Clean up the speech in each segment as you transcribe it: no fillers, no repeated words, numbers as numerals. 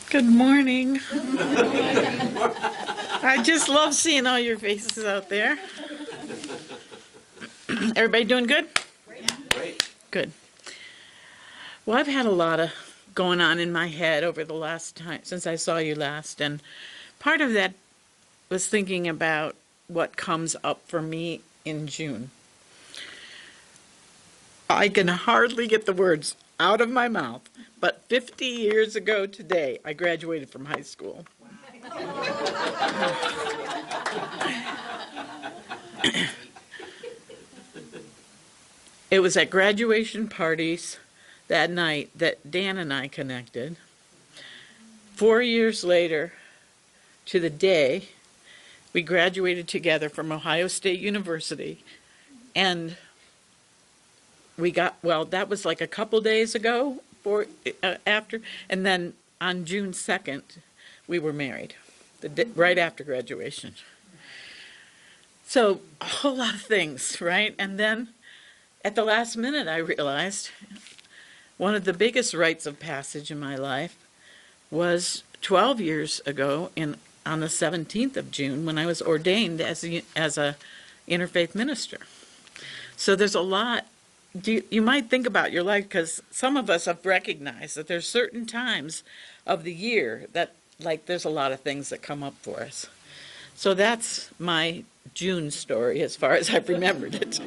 Good morning. I just love seeing all your faces out there. Everybody doing good? Great. Good. Well, I've had a lot of going on in my head over the last time since I saw you last, and part of that was thinking about what comes up for me in June. I can hardly get the words out of my mouth, but 50 years ago today, I graduated from high school. It was at graduation parties that night that Dan and I connected. 4 years later, to the day, we graduated together from Ohio State University, and that was like a couple days ago, after, and then on June 2nd, we were married, right after graduation. So, a whole lot of things, right? And then, at the last minute, I realized one of the biggest rites of passage in my life was 12 years ago on the 17th of June when I was ordained as a interfaith minister. So there's a lot. You might think about your life, because some of us have recognized that there's certain times of the year that, like, there's a lot of things that come up for us. So that's my June story as far as I've remembered it.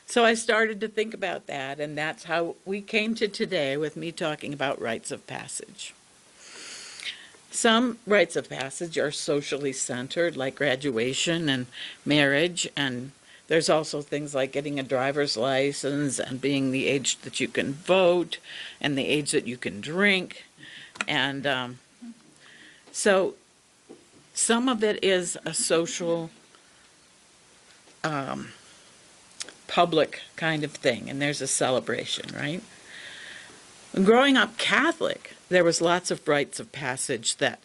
So I started to think about that, and that's how we came to today with me talking about rites of passage. Some rites of passage are socially centered, like graduation and marriage, and there's also things like getting a driver's license and being the age that you can vote and the age that you can drink. And so some of it is a social public kind of thing, and there's a celebration, right? Growing up Catholic, there was lots of rites of passage that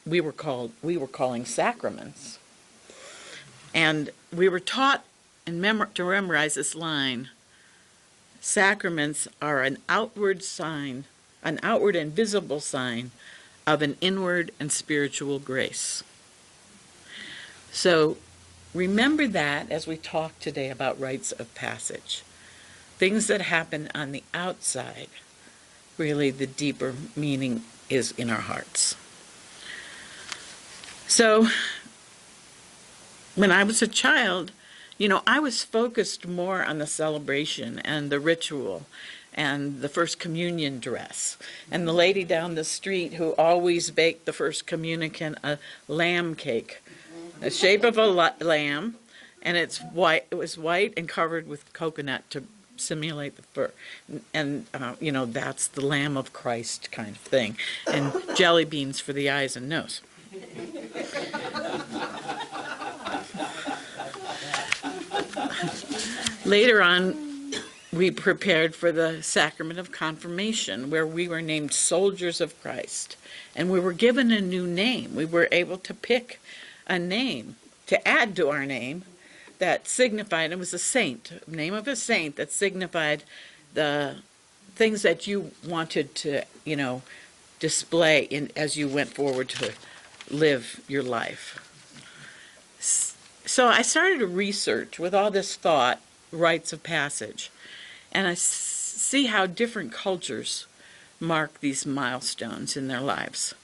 we were calling sacraments, and we were taught to memorize this line: sacraments are an outward and visible sign of an inward and spiritual grace. So remember that as we talk today about rites of passage. Things that happen on the outside, really the deeper meaning is in our hearts. So when I was a child, I was focused more on the celebration and the ritual and the First Communion dress. And the lady down the street who always baked the First Communicant a lamb cake, the shape of a lamb, and it's white. It was white and covered with coconut to simulate the fur, and that's the Lamb of Christ kind of thing, and jelly beans for the eyes and nose. Later on, we prepared for the sacrament of confirmation, where we were named soldiers of Christ, and we were given a new name. We were able to pick a name to add to our name that signified, it was a saint, name of a saint that signified the things that you wanted to, display as you went forward to live your life. So I started to research with all this thought, rites of passage, and I see how different cultures mark these milestones in their lives.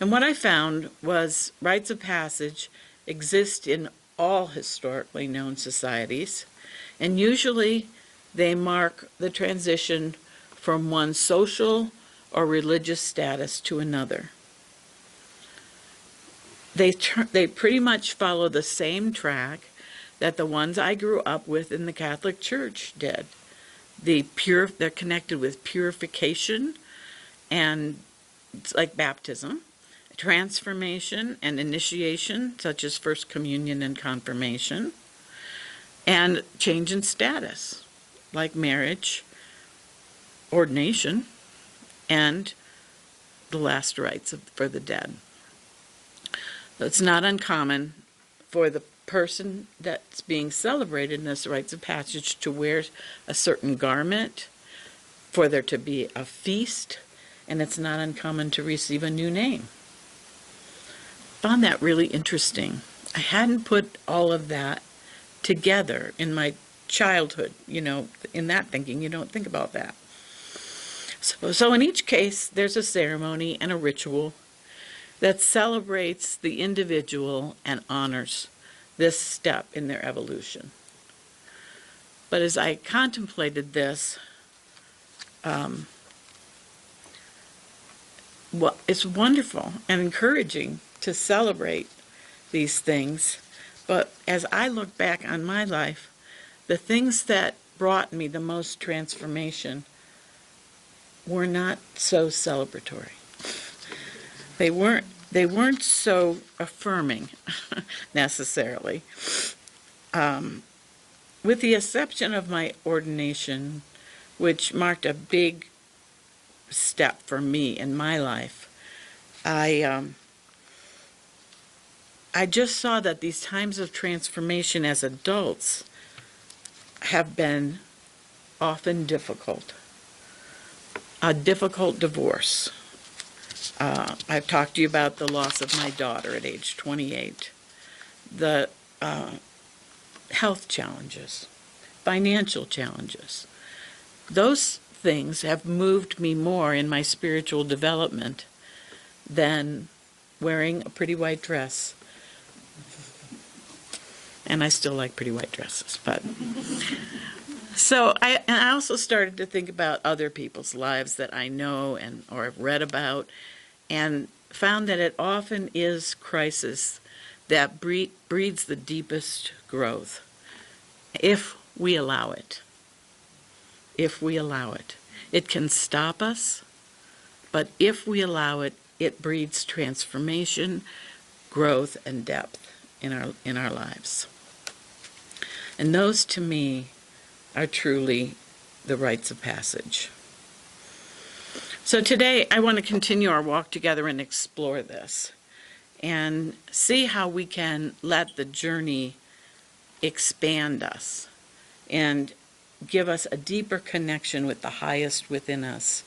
And what I found was rites of passage exist in all historically known societies, and usually they mark the transition from one social or religious status to another. They pretty much follow the same track that the ones I grew up with in the Catholic Church did. They're connected with purification, and it's like baptism, transformation and initiation, such as First Communion and confirmation, and change in status, like marriage, ordination, and the last rites for the dead. It's not uncommon for the person that's being celebrated in this rites of passage to wear a certain garment, for there to be a feast, and it's not uncommon to receive a new name. Found that really interesting. I hadn't put all of that together in my childhood, in that thinking. You don't think about that. So in each case, there's a ceremony and a ritual that celebrates the individual and honors this step in their evolution. But as I contemplated this, well, it's wonderful and encouraging to celebrate these things. But as I look back on my life, the things that brought me the most transformation were not so celebratory. They weren't so affirming necessarily. With the exception of my ordination, which marked a big step for me in my life, I just saw that these times of transformation as adults have been often difficult. A difficult divorce. I've talked to you about the loss of my daughter at age 28. The health challenges, financial challenges. Those things have moved me more in my spiritual development than wearing a pretty white dress. And I still like pretty white dresses, but... So I also started to think about other people's lives that I know or have read about, and found that it often is crisis that breeds the deepest growth, if we allow it. If we allow it. It can stop us, but if we allow it, it breeds transformation, growth, and depth in our lives. And those, to me, are truly the rites of passage. So today I want to continue our walk together and explore this and see how we can let the journey expand us and give us a deeper connection with the highest within us.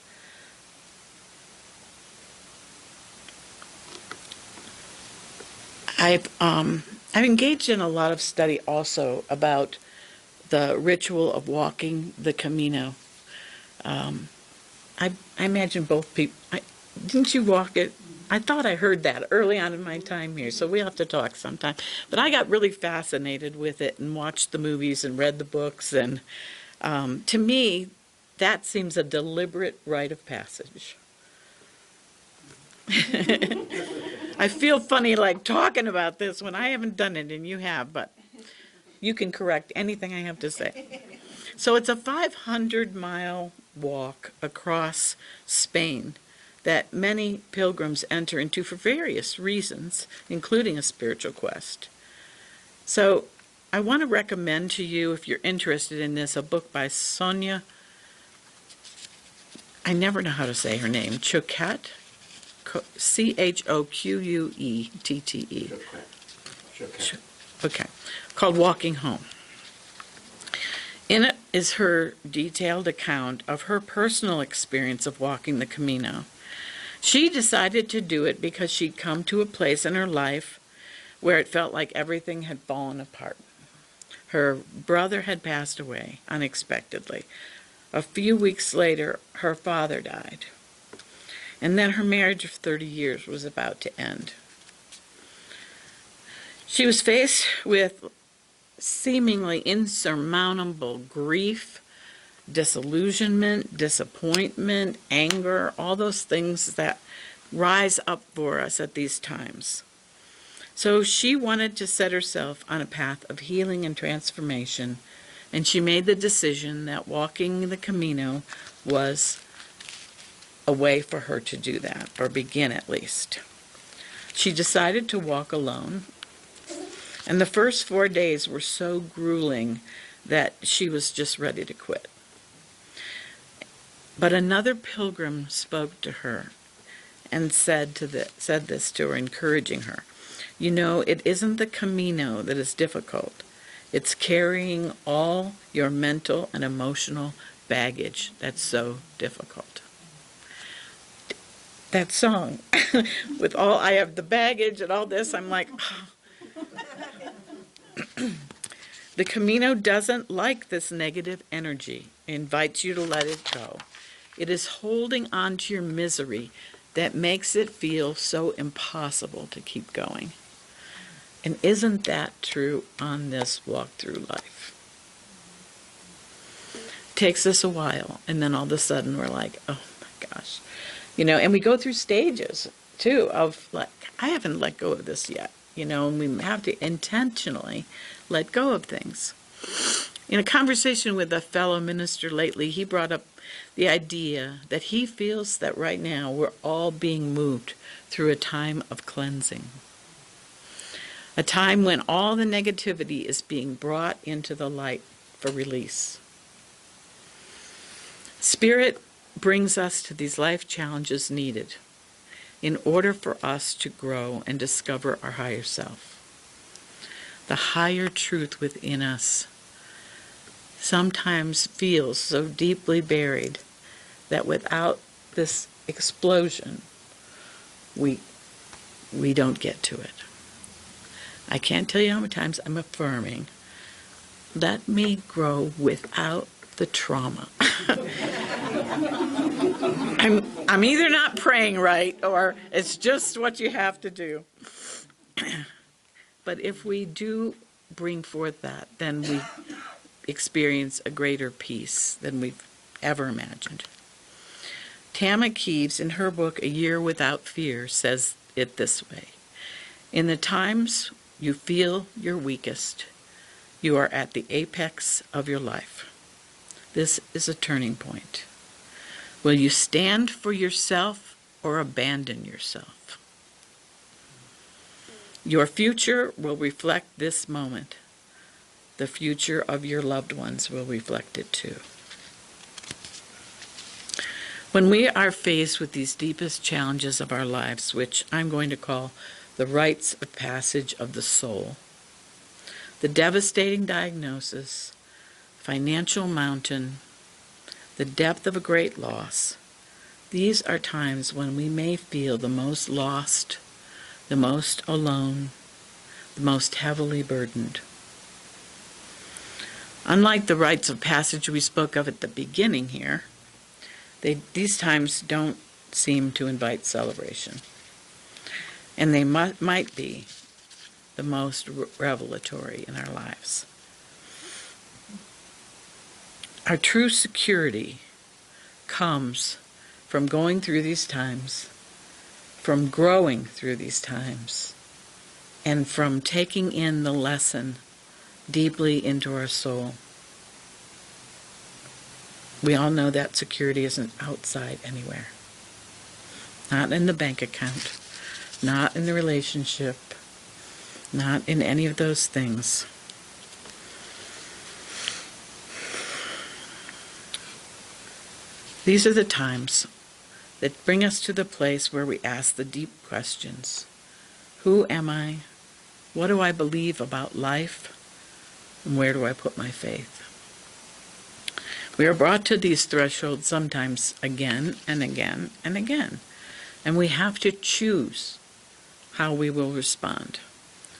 I've engaged in a lot of study also about the ritual of walking the Camino. I imagine both people, didn't you walk it? I thought I heard that early on in my time here, so we'll have to talk sometime. But I got really fascinated with it and watched the movies and read the books, and to me, that seems a deliberate rite of passage. I feel funny like talking about this when I haven't done it and you have, but you can correct anything I have to say. So it's a 500-mile walk across Spain that many pilgrims enter into for various reasons, including a spiritual quest. So I want to recommend to you, if you're interested in this, a book by Sonia, I never know how to say her name, Choquette, C-H-O-Q-U-E-T-T-E. Okay, called Walking Home. In it is her detailed account of her personal experience of walking the Camino. She decided to do it because she'd come to a place in her life where it felt like everything had fallen apart. Her brother had passed away unexpectedly. A few weeks later, her father died. And then her marriage of 30 years was about to end. She was faced with seemingly insurmountable grief, disillusionment, disappointment, anger, all those things that rise up for us at these times. So she wanted to set herself on a path of healing and transformation, and she made the decision that walking the Camino was a way for her to do that, or begin at least. She decided to walk alone, and the first 4 days were so grueling that she was just ready to quit. But another pilgrim spoke to her and said this to her, encouraging her. You know, it isn't the Camino that is difficult. It's carrying all your mental and emotional baggage that's so difficult. that song. With all, I have the baggage and all this, I'm like, the Camino doesn't like this negative energy. It invites you to let it go. It is holding on to your misery that makes it feel so impossible to keep going. And isn't that true on this walk through life? It takes us a while, and then all of a sudden we're like, oh my gosh. You know, and we go through stages, too, of like, I haven't let go of this yet. You know, and we have to intentionally let go of things. In a conversation with a fellow minister lately, he brought up the idea that he feels that right now we're all being moved through a time of cleansing. A time when all the negativity is being brought into the light for release. Spirit brings us to these life challenges needed in order for us to grow and discover our higher self. The higher truth within us sometimes feels so deeply buried that without this explosion, we don't get to it. I can't tell you how many times I'm affirming, let me grow without the trauma. I'm either not praying right or it's just what you have to do. But if we do bring forth that, then we experience a greater peace than we've ever imagined. Tama Keeves, in her book, A Year Without Fear, says it this way. In the times you feel your weakest, you are at the apex of your life. This is a turning point. Will you stand for yourself or abandon yourself? Your future will reflect this moment. The future of your loved ones will reflect it too. When we are faced with these deepest challenges of our lives, which I'm going to call the rites of passage of the soul, the devastating diagnosis, financial mountain, the depth of a great loss, these are times when we may feel the most lost, the most alone, the most heavily burdened. Unlike the rites of passage we spoke of at the beginning here, these times don't seem to invite celebration. And they might be the most revelatory in our lives. Our true security comes from going through these times, from growing through these times, and from taking in the lesson deeply into our soul. We all know that security isn't outside anywhere. Not in the bank account, not in the relationship, not in any of those things. These are the times that bring us to the place where we ask the deep questions. Who am I? What do I believe about life? And where do I put my faith? We are brought to these thresholds sometimes again and again and again. And we have to choose how we will respond.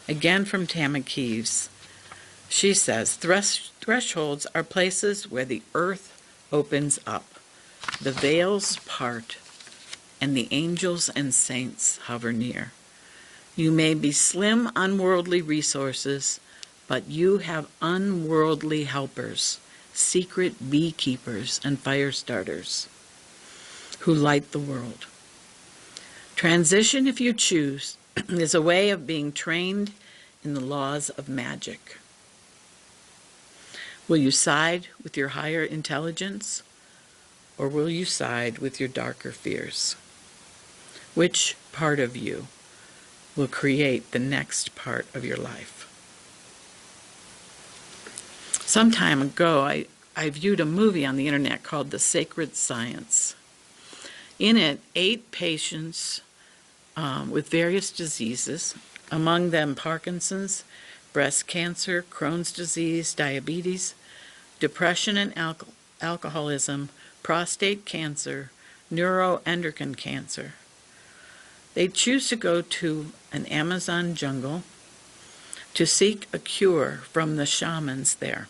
Again from Tama Keeves, she says, thresholds are places where the earth opens up, the veils part, and the angels and saints hover near. You may be slim on worldly resources, but you have unworldly helpers, secret beekeepers and fire starters who light the world. Transition, if you choose, is a way of being trained in the laws of magic. Will you side with your higher intelligence, or will you side with your darker fears? Which part of you will create the next part of your life? Some time ago, I viewed a movie on the internet called The Sacred Science. In it, 8 patients with various diseases, among them Parkinson's, breast cancer, Crohn's disease, diabetes, depression and alcoholism, prostate cancer, neuroendocrine cancer, They choose to go to an Amazon jungle to seek a cure from the shamans there.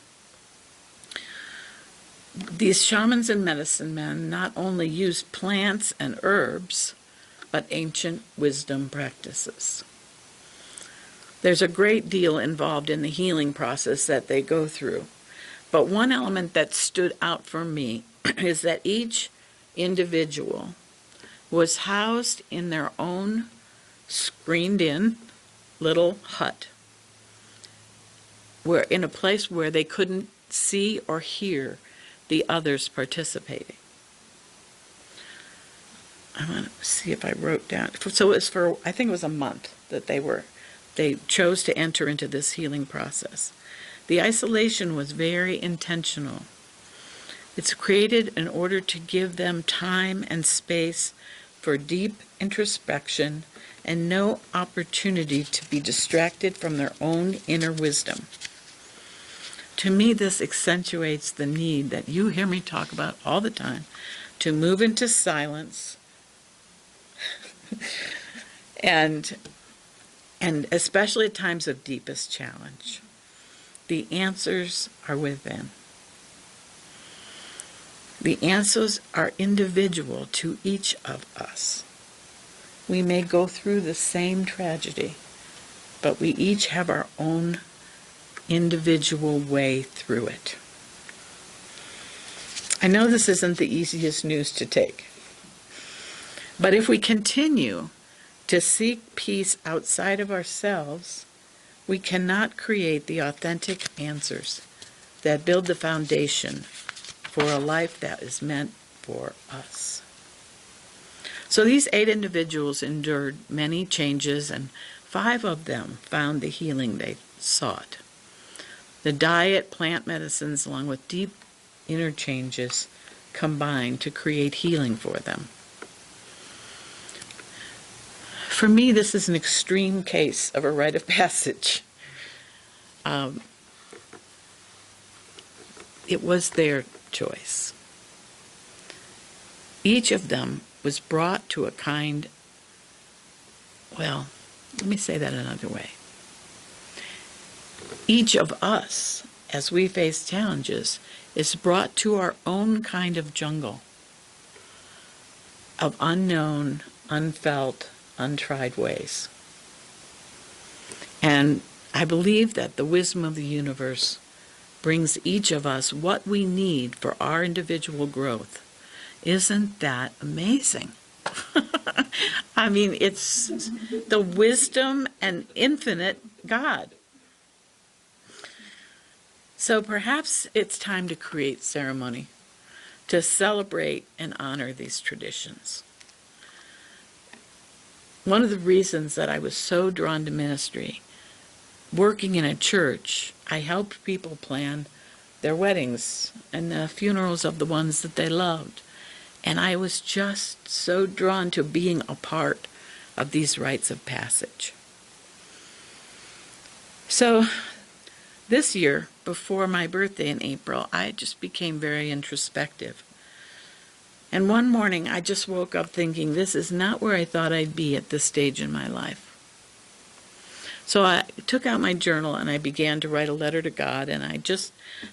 These shamans and medicine men not only used plants and herbs, but ancient wisdom practices. There's a great deal involved in the healing process that they go through. But one element that stood out for me is that each individual was housed in their own screened-in little hut, where in a place where they couldn't see or hear the others participating. I want to see if I wrote down. So it was for, I think it was a month that they chose to enter into this healing process. The isolation was very intentional. It's created in order to give them time and space for deep introspection and no opportunity to be distracted from their own inner wisdom. To me, this accentuates the need that you hear me talk about all the time to move into silence and especially at times of deepest challenge. The answers are within. The answers are individual to each of us. We may go through the same tragedy, but we each have our own individual way through it. I know this isn't the easiest news to take, but if we continue to seek peace outside of ourselves, we cannot create the authentic answers that build the foundation for a life that is meant for us. So these 8 individuals endured many changes, and 5 of them found the healing they sought. The diet, plant medicines, along with deep inner changes, combined to create healing for them. For me, this is an extreme case of a rite of passage. It was their choice. Each of them was brought to a kind, well, let me say that another way. Each of us, as we face challenges, is brought to our own kind of jungle of unknown, unfelt, untried ways. And I believe that the wisdom of the universe brings each of us what we need for our individual growth. Isn't that amazing? I mean, it's the wisdom and infinite God. So perhaps it's time to create ceremony to celebrate and honor these traditions. One of the reasons that I was so drawn to ministry, working in a church, I helped people plan their weddings and the funerals of the ones that they loved. And I was just so drawn to being a part of these rites of passage. So this year, before my birthday in April, I just became very introspective. And one morning, I just woke up thinking, this is not where I thought I'd be at this stage in my life. So I took out my journal and I began to write a letter to God, and I just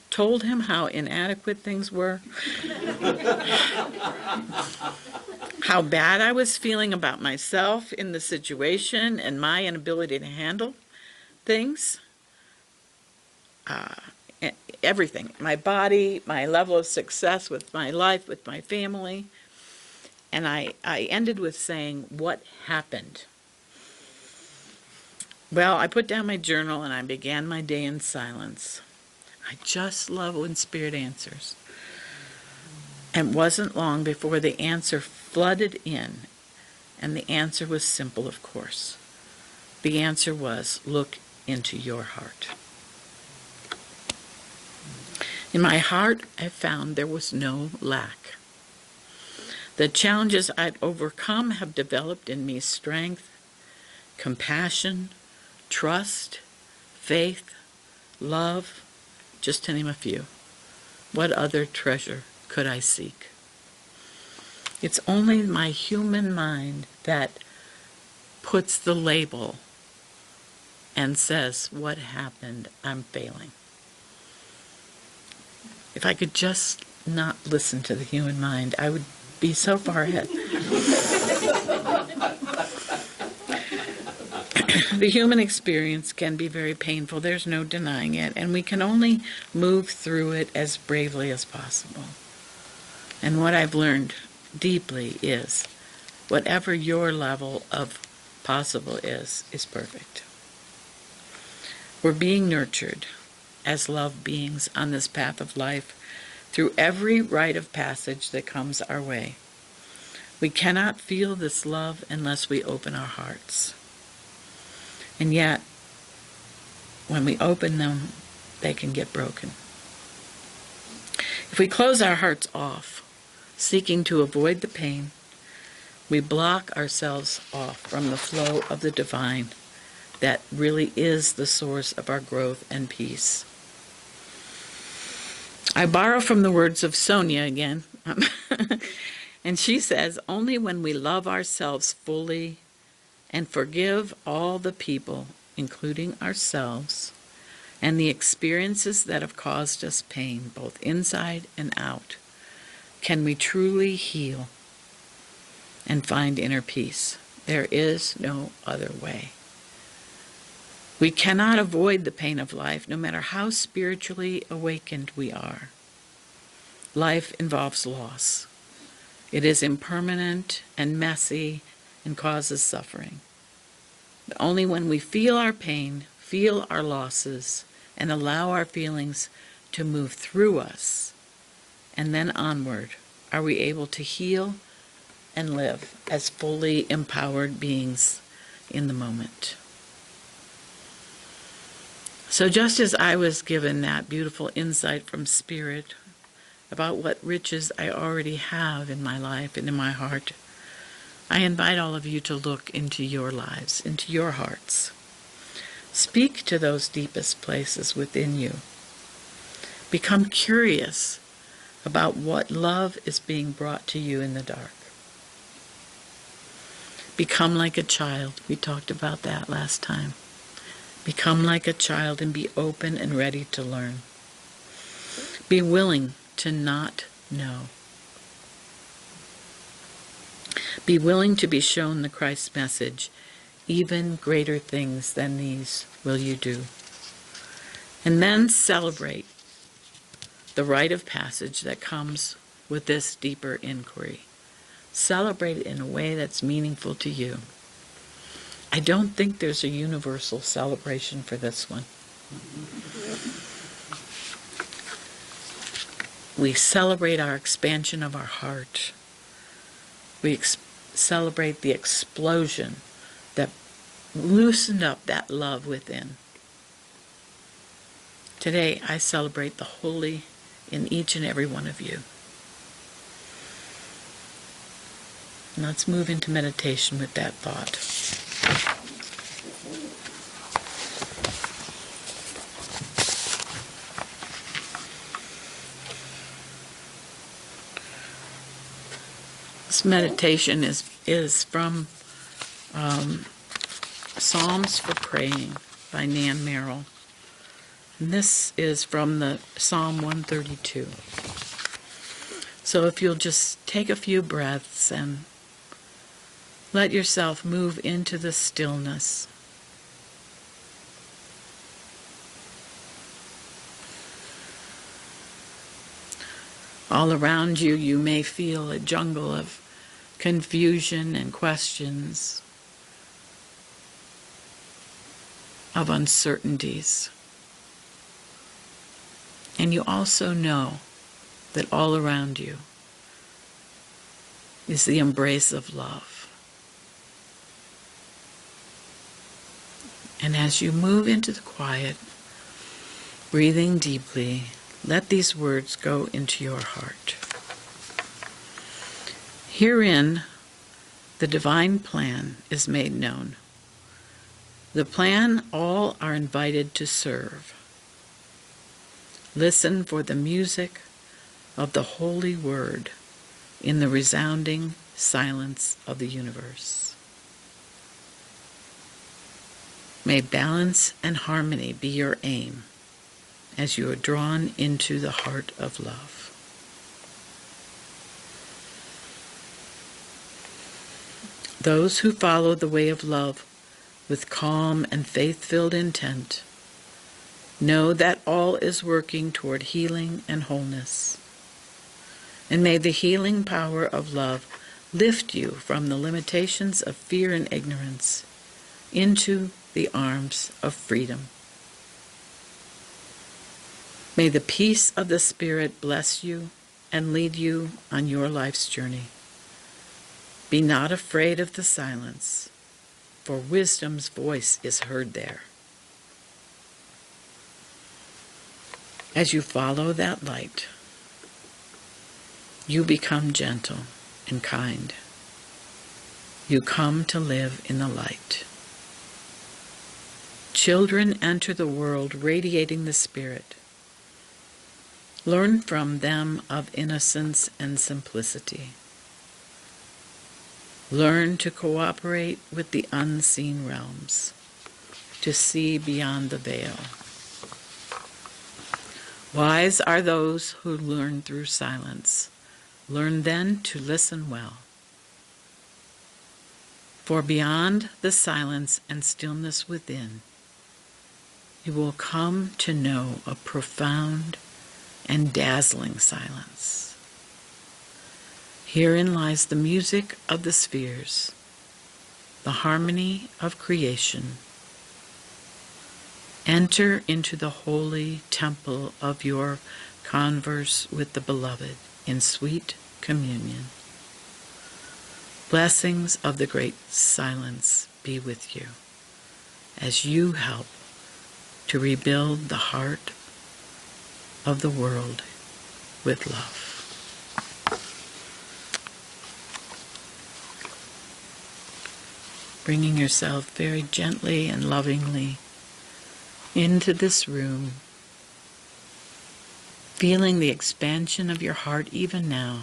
told him how inadequate things were, how bad I was feeling about myself in the situation and my inability to handle things, everything, my body, my level of success with my life, with my family. And I ended with saying, what happened? Well, I put down my journal and I began my day in silence. I just love when Spirit answers. And it wasn't long before the answer flooded in, and the answer was simple, of course. The answer was, look into your heart. In my heart, I found there was no lack. The challenges I'd overcome have developed in me strength, compassion, trust, faith, love, just to name a few. What other treasure could I seek? It's only my human mind that puts the label and says, what happened? I'm failing. If I could just not listen to the human mind, I would be so far ahead. The human experience can be very painful. There's no denying it. And we can only move through it as bravely as possible. And what I've learned deeply is whatever your level of possible is perfect. We're being nurtured as love beings on this path of life through every rite of passage that comes our way. We cannot feel this love unless we open our hearts. And yet, when we open them, they can get broken. If we close our hearts off, seeking to avoid the pain, we block ourselves off from the flow of the divine that really is the source of our growth and peace. I borrow from the words of Sonia again, and she says, only when we love ourselves fully and forgive all the people, including ourselves, and the experiences that have caused us pain, both inside and out, can we truly heal and find inner peace. There is no other way. We cannot avoid the pain of life, no matter how spiritually awakened we are. Life involves loss. It is impermanent and messy and causes suffering. But only when we feel our pain, feel our losses, and allow our feelings to move through us, and then onward, are we able to heal and live as fully empowered beings in the moment. So just as I was given that beautiful insight from Spirit about what riches I already have in my life and in my heart, I invite all of you to look into your lives, into your hearts. Speak to those deepest places within you. Become curious about what love is being brought to you in the dark. Become like a child. We talked about that last time. Become like a child and be open and ready to learn. Be willing to not know. Be willing to be shown the Christ message. Even greater things than these will you do. And then celebrate the rite of passage that comes with this deeper inquiry. Celebrate it in a way that's meaningful to you. I don't think there's a universal celebration for this one. We celebrate our expansion of our heart. We celebrate the explosion that loosened up that love within. Today, I celebrate the holy in each and every one of you. And let's move into meditation with that thought. This meditation is from Psalms for Praying by Nan Merrill. And this is from the Psalm 132. So if you'll just take a few breaths and let yourself move into the stillness. All around you, you may feel a jungle of confusion and questions, of uncertainties. And you also know that all around you is the embrace of love. And as you move into the quiet, breathing deeply, let these words go into your heart. Herein, the divine plan is made known. The plan all are invited to serve. Listen for the music of the holy word in the resounding silence of the universe. May balance and harmony be your aim as you are drawn into the heart of love. Those who follow the way of love with calm and faith-filled intent know that all is working toward healing and wholeness. And may the healing power of love lift you from the limitations of fear and ignorance into the arms of freedom. May the peace of the Spirit bless you and lead you on your life's journey. Be not afraid of the silence, for wisdom's voice is heard there. As you follow that light, you become gentle and kind. You come to live in the light. Children enter the world radiating the Spirit. Learn from them of innocence and simplicity. Learn to cooperate with the unseen realms, to see beyond the veil. Wise are those who learn through silence. Learn then to listen well. For beyond the silence and stillness within, you will come to know a profound and dazzling silence. Herein lies the music of the spheres, the harmony of creation. Enter into the holy temple of your converse with the Beloved in sweet communion. Blessings of the great silence be with you as you help to rebuild the heart of the world with love. Bringing yourself very gently and lovingly into this room, feeling the expansion of your heart even now.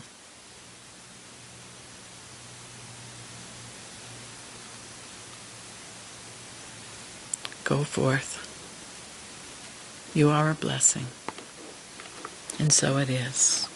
Go forth. You are a blessing, and so it is.